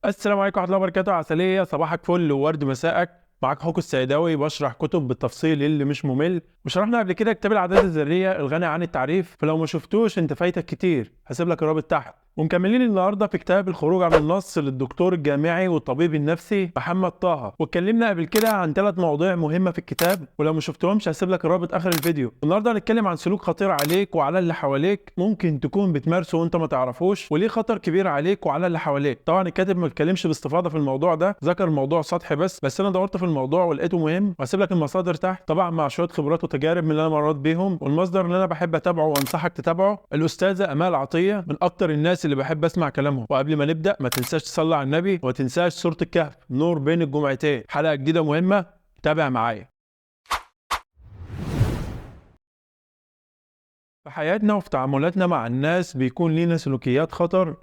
السلام عليكم ورحمة الله وبركاته. عسلية صباحك فل وورد مساءك. معاك حوكو السيداوي بشرح كتب بالتفصيل اللي مش ممل، وشرحنا قبل كده كتاب العادات الذرية الغني عن التعريف، فلو ما شفتوش انت فايتك كتير، هسيب لك الرابط تحت. ومكملين النهارده في كتاب الخروج عن النص للدكتور الجامعي والطبيب النفسي محمد طه، واتكلمنا قبل كده عن 3 مواضيع مهمة في الكتاب، ولو ما شفتهمش هسيب لك الرابط اخر الفيديو. النهارده هنتكلم عن سلوك خطير عليك وعلى اللي حواليك، ممكن تكون بتمارسه وانت ما تعرفوش، وليه خطر كبير عليك وعلى اللي حواليك. طبعا الكاتب ما اتكلمش باستفاضة في الموضوع ده، ذكر الموضوع سطحي بس انا دورت في الموضوع ولقيته مهم، وهسيب لك المصادر تحت طبعا مع شوية خبرات وتجارب من اللي انا مريت بيهم. والمصدر اللي انا بحب اتابعه وانصحك تتابعه الاستاذة امال عطية، من اكتر الناس اللي بحب اسمع كلامهم. وقبل ما نبدا ما تنساش تصلي على النبي، وما تنساش سورة الكهف نور بين الجمعتين، حلقة جديدة مهمة، تابع معايا. في حياتنا وفي تعاملاتنا مع الناس بيكون لينا سلوكيات خطر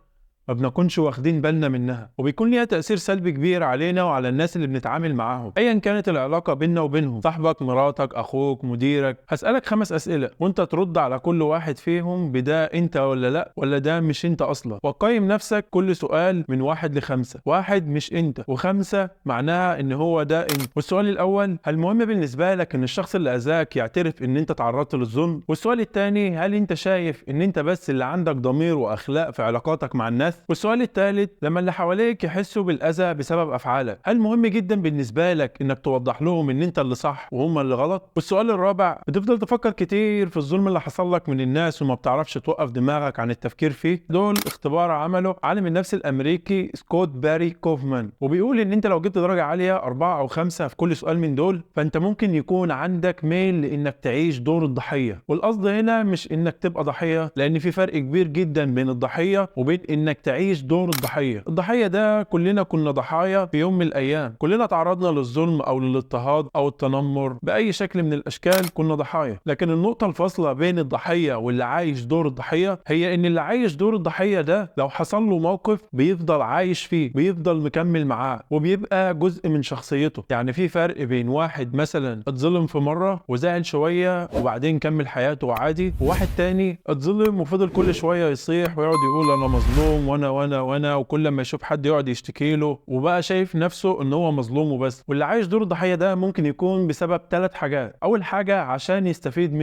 ما بنكونش واخدين بالنا منها، وبيكون ليها تأثير سلبي كبير علينا وعلى الناس اللي بنتعامل معاهم، ايا كانت العلاقة بيننا وبينهم، صاحبك، مراتك، اخوك، مديرك. هسألك 5 أسئلة وانت ترد على كل واحد فيهم بده انت ولا لا، ولا ده مش انت اصلا، وقيم نفسك كل سؤال من 1 ل5. 1 مش انت، و5 معناها ان هو ده انت. والسؤال الاول، هل مهم بالنسبة لك ان الشخص اللي اذاك يعترف ان انت تعرضت للظلم؟ والسؤال الثاني، هل انت شايف ان انت بس اللي عندك ضمير واخلاق في علاقاتك مع الناس؟ والسؤال الثالث، لما اللي حواليك يحسوا بالاذى بسبب افعالك، هل مهم جدا بالنسبه لك انك توضح لهم ان انت اللي صح وهم اللي غلط؟ والسؤال الرابع، بتفضل تفكر كتير في الظلم اللي حصل لك من الناس وما بتعرفش توقف دماغك عن التفكير فيه؟ دول اختبار عمله عالم النفس الامريكي سكوت باري كوفمان، وبيقول ان انت لو جبت درجه عاليه 4 أو 5 في كل سؤال من دول، فانت ممكن يكون عندك ميل لانك تعيش دور الضحيه. والقصد هنا مش انك تبقى ضحيه، لان في فرق كبير جدا بين الضحيه وبين انك تعيش دور الضحيه. الضحيه ده كلنا كنا ضحايا في يوم من الايام، كلنا تعرضنا للظلم او للاضطهاد او التنمر باي شكل من الاشكال، كنا ضحايا. لكن النقطه الفاصله بين الضحيه واللي عايش دور الضحيه هي ان اللي عايش دور الضحيه ده لو حصل له موقف بيفضل عايش فيه، بيفضل مكمل معاه، وبيبقى جزء من شخصيته. يعني في فرق بين واحد مثلا اتظلم في مره وزعل شويه وبعدين كمل حياته عادي، وواحد تاني اتظلم وفضل كل شويه يصيح ويقعد يقول انا مظلوم وانا وكل ما يشوف حد يقعد يشتكي له، وبقى شايف نفسه ان هو مظلوم وبس. واللي عايش دور الضحيه ده ممكن يكون بسبب 3 حاجات. اول حاجه عشان يستفيد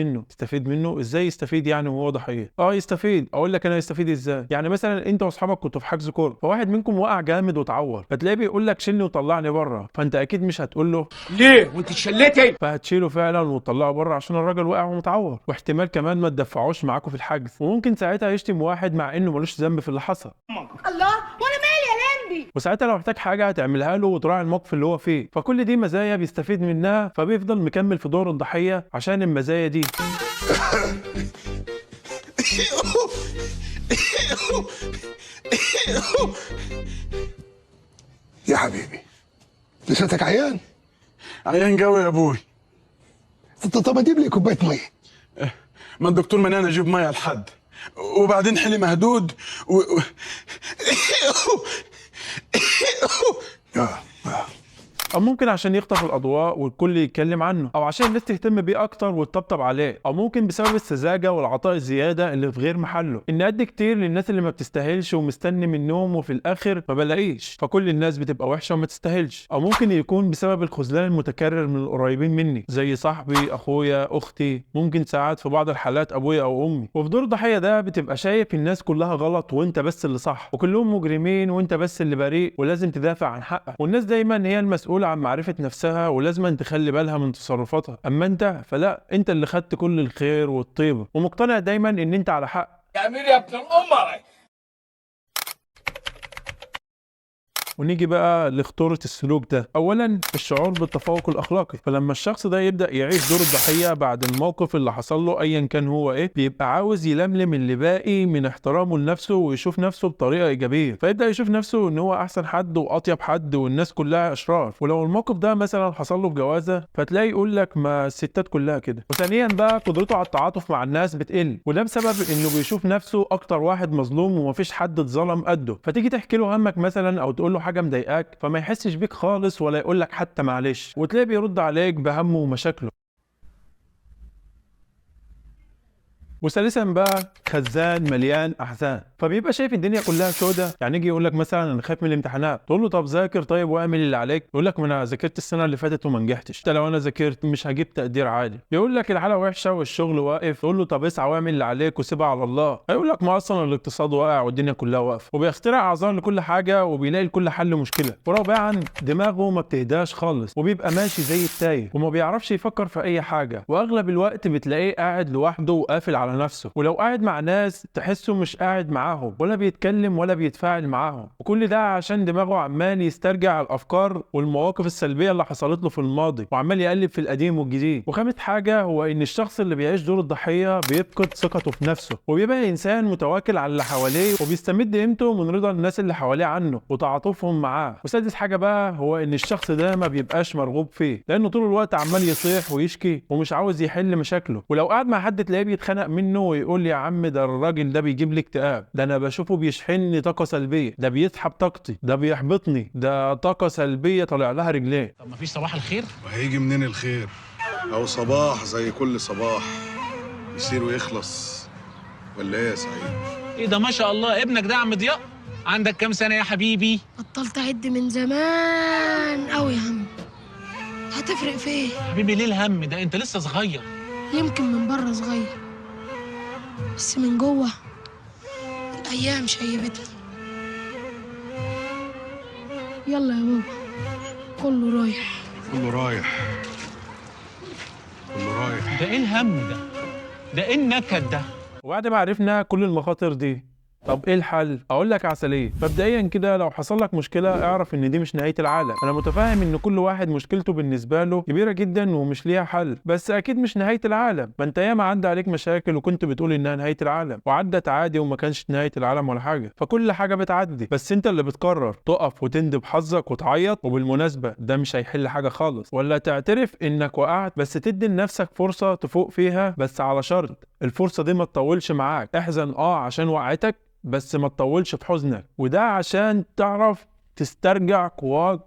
منه ازاي يستفيد يعني وهو ضحيه؟ يستفيد، اقول لك انا يستفيد ازاي. يعني مثلا انت واصحابك كنتوا في حجز كوره، فواحد منكم وقع جامد واتعور، فتلاقيه بيقول لك شيلني وطلعني بره، فانت اكيد مش هتقول له ليه وانت اتشلتي؟ فهتشيله فعلا وتطلعه بره عشان الراجل وقع ومتعور، واحتمال كمان ما تدفعوش معاكم في الحجز، وممكن ساعتها يشتم واحد مع انه ملوش ذنب في اللي حصل. الله، وانا مالي يا لمبي؟ وساعتها لو احتاج حاجه هتعملها له وتراعي الموقف اللي هو فيه. فكل دي مزايا بيستفيد منها، فبيفضل مكمل في دور الضحيه عشان المزايا دي. يا حبيبي، لساتك عيان؟ عيان قوي يا ابوي. طب اجيب لي كوبايه ميه. ما الدكتور منان اجيب ميه لحد، وبعدين حلي مهدود اه اه او ممكن عشان يخطف الاضواء والكل يتكلم عنه، او عشان الناس تهتم بيه اكتر وتطبطب عليه، او ممكن بسبب السذاجه والعطاء الزياده اللي في غير محله، ان ادي كتير للناس اللي ما بتستاهلش ومستني منهم وفي الاخر ما بلاقيش، فكل الناس بتبقى وحشه وما تستاهلش. او ممكن يكون بسبب الخذلان المتكرر من القريبين مني زي صاحبي، اخويا، اختي، ممكن ساعات في بعض الحالات ابويا او امي. وفي دور الضحيه ده بتبقى شايف الناس كلها غلط وانت بس اللي صح، وكلهم مجرمين وانت بس اللي بريء ولازم تدافع عن حقك، والناس دايما هي المسؤوله عن معرفة نفسها ولازم تخلي بالها من تصرفاتها. اما انت فلا، انت اللي خدت كل الخير والطيبة، ومقتنع دايما ان انت على حق. يا امير يا ابن الامر. ونيجي بقى لخطورة السلوك ده. اولا الشعور بالتفوق الاخلاقي، فلما الشخص ده يبدأ يعيش دور الضحية بعد الموقف اللي حصل له ايا كان هو ايه، بيبقى عاوز يلملم اللي باقي من احترامه لنفسه ويشوف نفسه بطريقة ايجابية، فيبدأ يشوف نفسه ان هو احسن حد واطيب حد والناس كلها اشرار. ولو الموقف ده مثلا حصل له في جوازة، فتلاقي يقول لك ما الستات كلها كده. وثانيا بقى قدرته على التعاطف مع الناس بتقل، وده بسبب انه بيشوف نفسه اكتر واحد مظلوم ومفيش حد اتظلم قده، فتيجي تحكي له همك مثلا او تقول له حاجه مضايقاك فما يحسش بيك خالص ولا يقول لك حتى معلش، وتلاقيه بيرد عليك بهمه ومشاكله. وثالثا بقى خزان مليان احزان، فبيبقى شايف الدنيا كلها سودة. يعني يجي يقول لك مثلا انا خايف من الامتحانات، تقول له طب ذاكر طيب واعمل اللي عليك، يقول لك ما انا ذاكرت السنه اللي فاتت وما نجحتش، حتى لو انا ذاكرت مش هجيب تقدير عالي. يقول لك الحاله وحشه والشغل واقف، تقول له طب اسعى واعمل اللي عليك وسيبها على الله، هيقول لك ما اصلا الاقتصاد واقع والدنيا كلها واقفه، وبيخترع اعذار لكل حاجه وبيلاقي لكل حل مشكله. ورابعا دماغه ما بتهداش خالص، وبيبقى ماشي زي التايه وما بيعرفش يفكر في اي حاجه، واغلب الوقت بتلاقيه قاعد لوحده وقافل على نفسه، ولو قاعد مع ناس تحسه مش قاعد معاهم ولا بيتكلم ولا بيتفاعل معاهم. وكل ده عشان دماغه عمال يسترجع الافكار والمواقف السلبيه اللي حصلت له في الماضي، وعمال يقلب في القديم والجديد. وخامس حاجه هو ان الشخص اللي بيعيش دور الضحيه بيفقد ثقته في نفسه، وبيبقى انسان متواكل على اللي حواليه، وبيستمد قيمته من رضا الناس اللي حواليه عنه وتعاطفهم معاه. وسادس حاجه بقى هو ان الشخص ده ما بيبقاش مرغوب فيه، لانه طول الوقت عمال يصيح ويشكي ومش عاوز يحل مشاكله. ولو قعد مع حد تلاقيه بيتخانق منه ويقول يا عم ده الراجل ده بيجيب لي اكتئاب، ده انا بشوفه بيشحنني طاقه سلبيه، ده بيسحب طاقتي، ده بيحبطني، ده طاقه سلبيه طالع لها رجليه. طب مفيش صباح الخير؟ وهيجي منين الخير؟ أو صباح زي كل صباح يصير ويخلص، ولا إيه يا سعيد؟ ايه ده ما شاء الله، ابنك ده عم ضياء عندك كام سنة يا حبيبي؟ بطلت أعد من زمان أوي يا هم. هتفرق في إيه؟ حبيبي ليه الهم ده؟ أنت لسه صغير. يمكن من بره صغير بس من جوه الأيام شيبتني. يلا يا بابا كله رايح. كله رايح، كله رايح. ده إيه الهم ده؟ ده إيه النكد ده؟ وبعد ما عرفنا كل المخاطر دي، طب ايه الحل؟ اقول لك عسليه. مبدئيا كده لو حصل لك مشكله اعرف ان دي مش نهايه العالم. انا متفاهم ان كل واحد مشكلته بالنسبه له كبيره جدا ومش ليها حل، بس اكيد مش نهايه العالم. ما انت ياما عدى عليك مشاكل وكنت بتقول انها نهايه العالم، وعدت عادي وما كانش نهايه العالم ولا حاجه. فكل حاجه بتعدي، بس انت اللي بتقرر تقف وتندب حظك وتعيط. وبالمناسبه ده مش هيحل حاجه خالص، ولا تعترف انك وقعت بس تدي لنفسك فرصه تفوق فيها، بس على شرط الفرصه دي ما تطولش معاك. احزن عشان وقعتك، بس ما تطولش في حزنك، وده عشان تعرف تسترجع قواك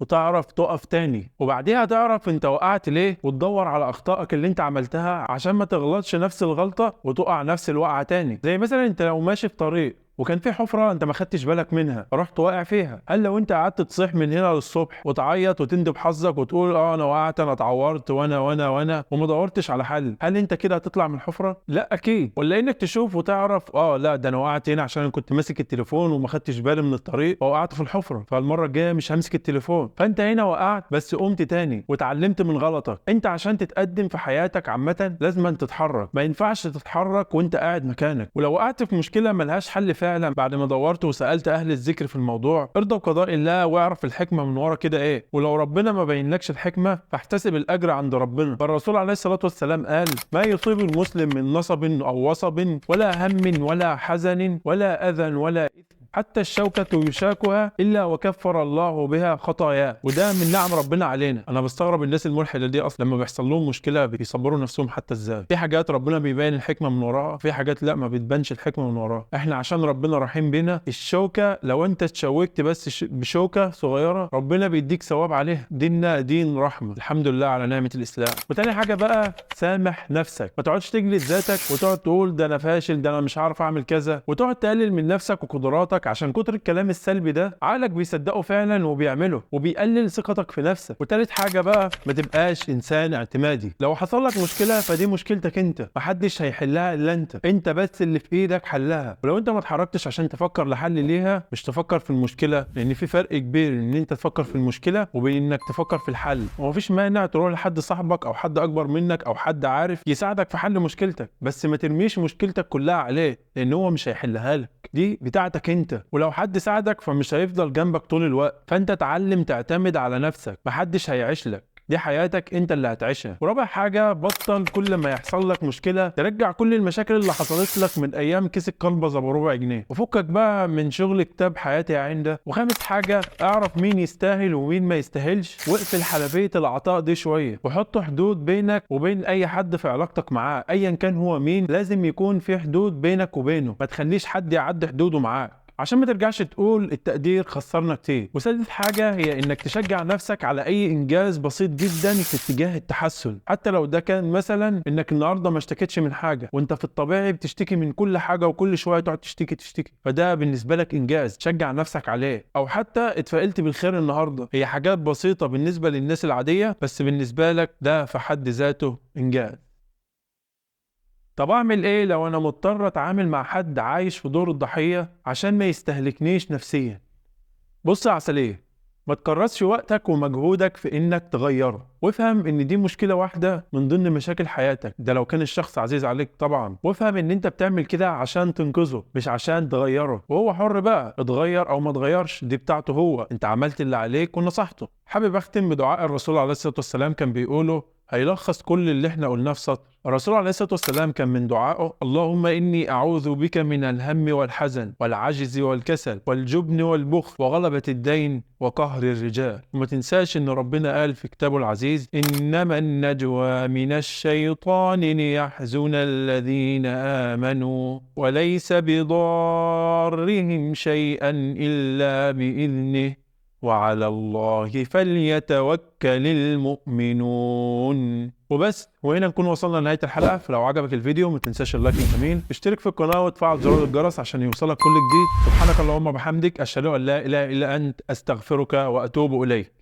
وتعرف تقف تاني. وبعديها تعرف انت وقعت ليه، وتدور على اخطائك اللي انت عملتها عشان ما تغلطش نفس الغلطة وتقع نفس الوقعة تاني. زي مثلا انت لو ماشي في طريق وكان في حفرة انت ما خدتش بالك منها رحت واقع فيها، هل لو انت قعدت تصيح من هنا للصبح وتعيط وتندب حظك وتقول انا وقعت، انا اتعورت وانا وما دورتش على حل، هل انت كده هتطلع من الحفرة؟ لا اكيد. ولا انك تشوف وتعرف لا ده انا وقعت هنا عشان انا كنت ماسك التليفون وما خدتش بالي من الطريق ووقعت في الحفرة، فالمرة الجاية مش همسك التليفون. فانت هنا وقعت بس قمت تاني وتعلمت من غلطك. انت عشان تتقدم في حياتك عامة لازم أن تتحرك، ما ينفعش تتحرك وانت قاعد مكانك. ولو وقعت في مشكلة ملهاش حل فعلا بعد ما دورت وسألت أهل الذكر في الموضوع، ارضى بقضاء الله واعرف الحكمة من ورا كده إيه. ولو ربنا ما بينلكش الحكمة فاحتسب الأجر عند ربنا. فالرسول عليه الصلاة والسلام قال ما يصيب المسلم من نصب أو وصب ولا هم ولا حزن ولا أذى ولا إثم حتى الشوكة يشاكها إلا وكفر الله بها خطاياه. وده من نعم ربنا علينا. أنا بستغرب الناس الملحدة دي أصلا لما بيحصل لهم مشكلة بيصبروا نفسهم حتى إزاي. في حاجات ربنا بيبين الحكمة من وراها، في حاجات لا ما بتبانش الحكمة من وراها. إحنا عشان ربنا رحيم بينا، الشوكة لو أنت اتشوكت بس بشوكة صغيرة ربنا بيديك ثواب عليها. ديننا دين رحمة، الحمد لله على نعمة الإسلام. وتاني حاجة بقى سامح نفسك، ما تقعدش تجلد ذاتك وتقعد تقول ده أنا فاشل، ده أنا مش عارف أعمل كذا، وتقعد تقلل من نفسك وقدراتك عشان كتر الكلام السلبي ده عقلك بيصدقه فعلا وبيعمله وبيقلل ثقتك في نفسك. وتالت حاجة بقى ما تبقاش إنسان اعتمادي. لو حصل لك مشكلة فدي مشكلتك أنت، محدش هيحلها إلا أنت بس اللي في إيدك حلها. ولو أنت ما اتحركتش عشان تفكر لحل ليها، مش تفكر في المشكلة، لأن في فرق كبير إن أنت تفكر في المشكلة وبين إنك تفكر في الحل. ومفيش مانع تروح لحد صاحبك أو حد أكبر منك أو حد عارف يساعدك في حل مشكلتك، بس ما ترميش مشكلتك كلها عليه لأن هو مش هيحلها لك، دي بتاعتك أنت. ولو حد ساعدك فمش هيفضل جنبك طول الوقت، فانت اتعلم تعتمد على نفسك، محدش هيعيش لك، دي حياتك انت اللي هتعيشها. ورابع حاجة بطل كل ما يحصل لك مشكلة ترجع كل المشاكل اللي حصلت لك من ايام كيس الكلبزة بربع جنيه، وفكك بقى من شغل كتاب حياتي يا عين ده. وخامس حاجة اعرف مين يستاهل ومين ما يستاهلش، واقفل حلبية العطاء دي شوية، وحط حدود بينك وبين اي حد في علاقتك معاه ايا كان هو مين. لازم يكون في حدود بينك وبينه، ما تخليش حد يعدي حدوده معاك عشان ما ترجعش تقول التقدير خسرنا كتير. وسادس حاجة هي انك تشجع نفسك على اي انجاز بسيط جدا في اتجاه التحسن، حتى لو ده كان مثلا انك النهارده ما اشتكيتش من حاجة، وانت في الطبيعي بتشتكي من كل حاجة وكل شوية تقعد تشتكي، فده بالنسبة لك انجاز تشجع نفسك عليه. او حتى اتفائلت بالخير النهارده، هي حاجات بسيطة بالنسبة للناس العادية بس بالنسبة لك ده في حد ذاته انجاز. طب اعمل ايه لو انا مضطر اتعامل مع حد عايش في دور الضحية عشان ما يستهلكنيش نفسيا؟ بص يا عسلية، ما تكرسش وقتك ومجهودك في انك تغيره، وافهم ان دي مشكلة واحدة من ضمن مشاكل حياتك، ده لو كان الشخص عزيز عليك طبعا. وافهم ان انت بتعمل كده عشان تنقذه مش عشان تغيره، وهو حر بقى اتغير او ما تغيرش، دي بتاعته هو، انت عملت اللي عليك ونصحته. حابب اختم بدعاء الرسول عليه الصلاة والسلام كان بيقوله، هيلخص كل اللي احنا قلناه في سطر. الرسول عليه الصلاة والسلام كان من دعائه، اللهم إني أعوذ بك من الهم والحزن والعجز والكسل والجبن والبخل وغلبة الدين وقهر الرجال. وما تنساش إن ربنا قال في كتابه العزيز، إنما النجوى من الشيطان ليحزن الذين آمنوا وليس بضارهم شيئا إلا بإذنه وعلى الله فليتوكل المؤمنون. وبس، وهنا نكون وصلنا لنهاية الحلقة. فلو عجبك الفيديو ما تنساش اللايك والتمرين، اشترك في القناة وتفعل زرار الجرس عشان يوصلك كل جديد. سبحانك اللهم وبحمدك، أشهد أن لا إله إلا أنت، أستغفرك وأتوب إليك.